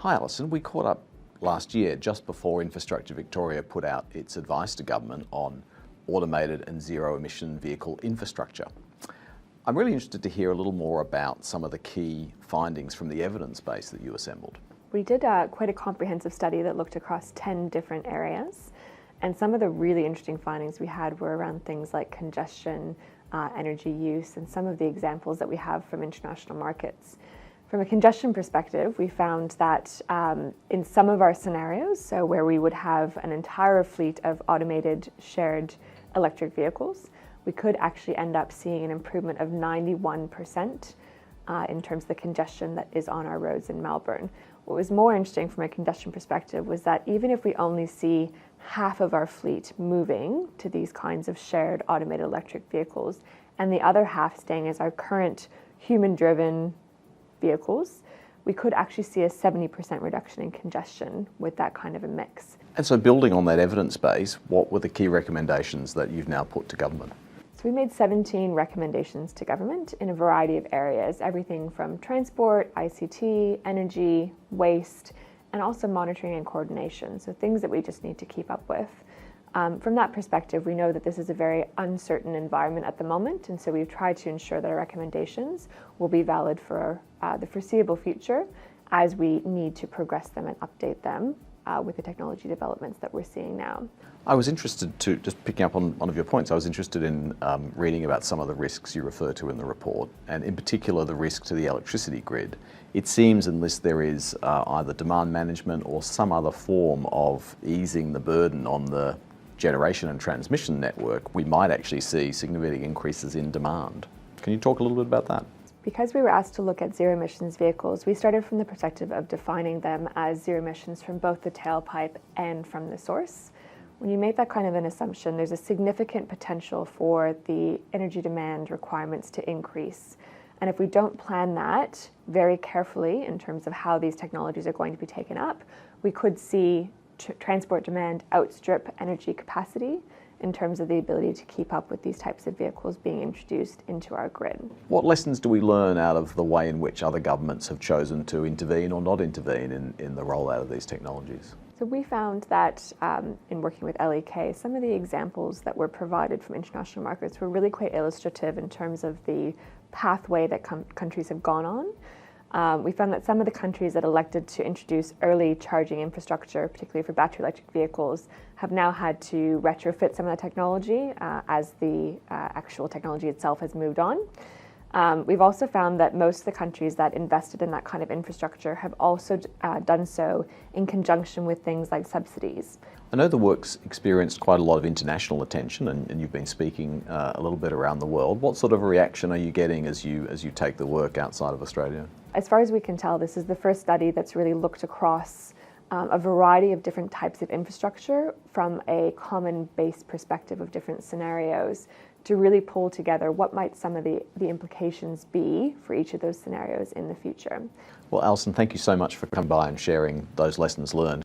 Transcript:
Hi Alison, we caught up last year just before Infrastructure Victoria put out its advice to government on automated and zero emission vehicle infrastructure. I'm really interested to hear a little more about some of the key findings from the evidence base that you assembled. We did quite a comprehensive study that looked across 10 different areas, and some of the really interesting findings we had were around things like congestion, energy use, and some of the examples that we have from international markets. From a congestion perspective, we found that in some of our scenarios, so where we would have an entire fleet of automated shared electric vehicles, we could actually end up seeing an improvement of 91% in terms of the congestion that is on our roads in Melbourne. What was more interesting from a congestion perspective was that even if we only see half of our fleet moving to these kinds of shared automated electric vehicles, and the other half staying as our current human-driven vehicles, we could actually see a 70% reduction in congestion with that kind of a mix. And so building on that evidence base, what were the key recommendations that you've now put to government? So we made 17 recommendations to government in a variety of areas, everything from transport, ICT, energy, waste, and also monitoring and coordination, so things that we just need to keep up with. From that perspective, we know that this is a very uncertain environment at the moment, and so we've tried to ensure that our recommendations will be valid for the foreseeable future as we need to progress them and update them with the technology developments that we're seeing now. I was interested to, just picking up on one of your points, I was interested in reading about some of the risks you refer to in the report, and in particular the risk to the electricity grid. It seems unless there is either demand management or some other form of easing the burden on the generation and transmission network, we might actually see significant increases in demand. Can you talk a little bit about that? Because we were asked to look at zero emissions vehicles, we started from the perspective of defining them as zero emissions from both the tailpipe and from the source. When you make that kind of an assumption, there's a significant potential for the energy demand requirements to increase. And if we don't plan that very carefully in terms of how these technologies are going to be taken up, we could see transport demand outstrip energy capacity in terms of the ability to keep up with these types of vehicles being introduced into our grid. What lessons do we learn out of the way in which other governments have chosen to intervene or not intervene in the rollout of these technologies? So we found that in working with LEK, some of the examples that were provided from international markets were really quite illustrative in terms of the pathway that countries have gone on. We found that some of the countries that elected to introduce early charging infrastructure, particularly for battery electric vehicles, have now had to retrofit some of the technology as the actual technology itself has moved on. We've also found that most of the countries that invested in that kind of infrastructure have also done so in conjunction with things like subsidies. I know the work's experienced quite a lot of international attention, and you've been speaking a little bit around the world. What sort of a reaction are you getting as you take the work outside of Australia? As far as we can tell, this is the first study that's really looked across a variety of different types of infrastructure from a common base perspective of different scenarios to really pull together what might some of the implications be for each of those scenarios in the future. Well, Alison, thank you so much for coming by and sharing those lessons learned.